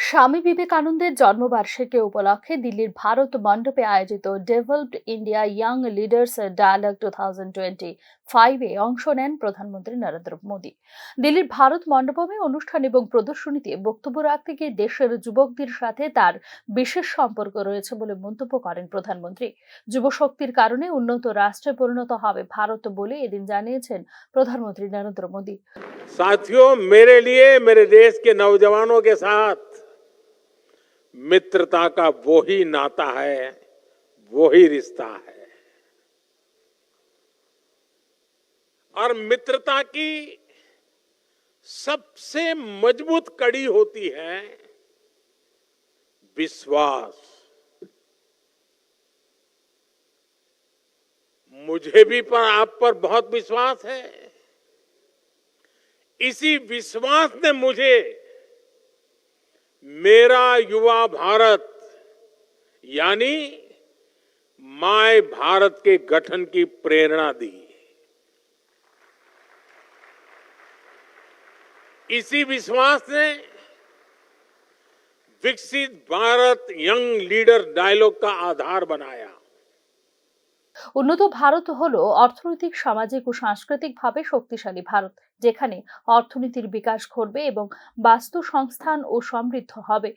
স্বামী বিবেকানন্দের জন্মবার্ষিকী উপলক্ষে দিল্লির ভারত মণ্ডপে আয়োজিত developed India young leaders dialogue 2025-এ অংশ নেন প্রধানমন্ত্রী নরেন্দ্র মোদী। দিল্লির ভারত মণ্ডপমে অনুষ্ঠান এবং প্রদর্শনীতে বক্তব্য রাখতে গিয়ে দেশের যুবকদের সাথে তার বিশেষ সম্পর্ক রয়েছে বলে মন্তব্য করেন প্রধানমন্ত্রী। যুবশক্তির কারণে উন্নত রাষ্ট্রে পরিণত হবে ভারত বলে এদিন জানিয়েছেন প্রধানমন্ত্রী নরেন্দ্র মোদী। साथियों, मेरे लिए मेरे देश के नौजवानों के साथ मित्रता का वो ही नाता है, वो ही रिश्ता है। और मित्रता की सबसे मजबूत कड़ी होती है विश्वास। मुझे भी आप पर बहुत विश्वास है। इसी विश्वास ने मुझे मेरा युवा भारत यानी माय भारत के गठन की प्रेरणा दी। इसी विश्वास ने विकसित भारत यंग लीडर डायलॉग का आधार बनाया। উন্নত ভারত হলো অর্থনৈতিক, সামাজিক ও সাংস্কৃতিকভাবে শক্তিশালী ভারত, যেখানে অর্থনীতির বিকাশ ঘটবে এবং বাস্তুসংস্থান ও সমৃদ্ধ হবে,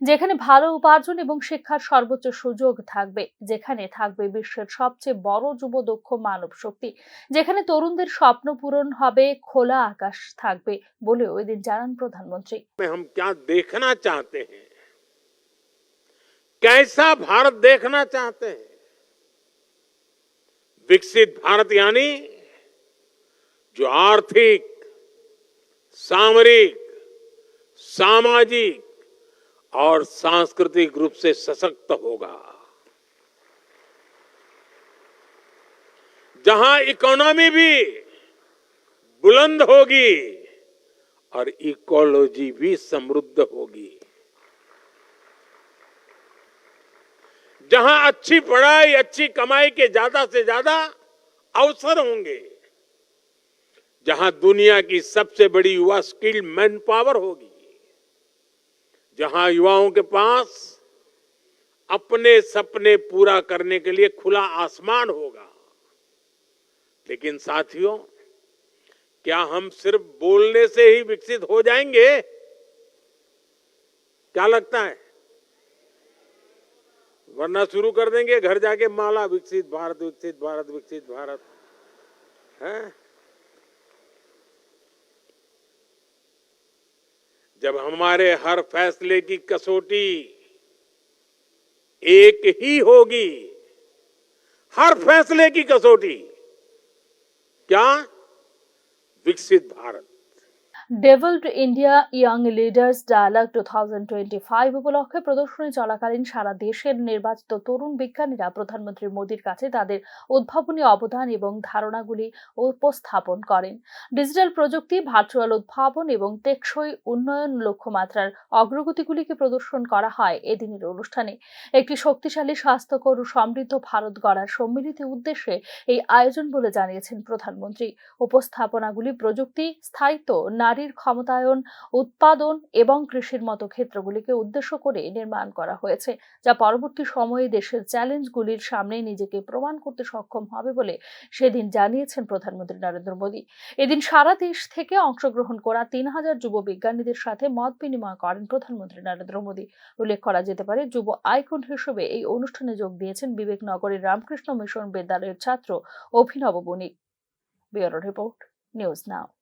যেখানে ভালো উপার্জন এবং শিক্ষার সর্বোচ্চ সুযোগ থাকবে, যেখানে থাকবে বিশ্বের সবচেয়ে বড় যুব দক্ষ মানব শক্তি, যেখানে তরুণদের স্বপ্ন পূরণ হবে, খোলা আকাশ থাকবে বলেও এদিন জানান প্রধানমন্ত্রী। हम क्या देखना चाहते हैं, कैसा भारत देखना चाहते हैं? विकसित भारत यानी जो आर्थिक, सामरिक, सामाजिक और सांस्कृतिक रूप से सशक्त होगा, जहां इकोनॉमी भी बुलंद होगी और इकोलॉजी भी समृद्ध होगी, जहां अच्छी पढ़ाई, अच्छी कमाई के ज्यादा से ज्यादा अवसर होंगे, जहां दुनिया की सबसे बड़ी युवा स्किल्ड मैन पावर होगी, जहां युवाओं के पास अपने सपने पूरा करने के लिए खुला आसमान होगा। लेकिन साथियों, क्या हम सिर्फ बोलने से ही विकसित हो जाएंगे? क्या लगता है? वरना शुरू कर देंगे घर जाके माला विकसित भारत, विकसित भारत, विकसित भारत है। जब हमारे हर फैसले की कसौटी एक ही होगी, हर फैसले की कसौटी क्या? विकसित Bharat. Developed India young leaders dialogue 2025 উপলক্ষে প্রদর্শনী চলাকালীন সারা দেশের নির্বাচিত তরুণ বিজ্ঞানীরা প্রধানমন্ত্রী মোদীর কাছে তাদের উদ্ভাবনী অবদান এবং ধারণাগুলি উপস্থাপন করেন। ডিজিটাল প্রযুক্তি, ভার্চুয়াল উদ্ভাবন এবং টেকসই উন্নয়ন লক্ষ্যমাত্রার অগ্রগতিগুলিকে প্রদর্শন করা হয় এদিনের অনুষ্ঠানে। একটি শক্তিশালী, স্বাস্থ্যকর ও সমৃদ্ধ ভারত গড়ার সম্মিলিত উদ্দেশ্যে এই আয়োজন বলে জানিয়েছেন প্রধানমন্ত্রী। উপস্থাপনাগুলি প্রযুক্তি, স্থায়িত্ব, নারীর ক্ষমতায়ন, উৎপাদন এবং কৃষির মতো ক্ষেত্রগুলিকে উদ্দেশ্য করে নির্মাণ করা হয়েছে, যা পরবর্তী সময়ে দেশের চ্যালেঞ্জগুলির সামনে নিজেকে প্রমাণ করতে সক্ষম হবে বলে সেদিন জানিয়েছেন প্রধানমন্ত্রী নরেন্দ্র মোদী। এদিন সারা দেশ থেকে অংশগ্রহণ করা 3000 যুব বিজ্ঞানীদের সাথে মত বিনিময় করেন প্রধানমন্ত্রী নরেন্দ্র মোদী। উল্লেখ করা যেতে পারে, যুব আইকন হিসেবে এই অনুষ্ঠানে যোগ দিয়েছেন বিবেকনগরের রামকৃষ্ণ মিশন বিদ্যালয়ের ছাত্র Abhinav Banik. Bureau report, news নাও।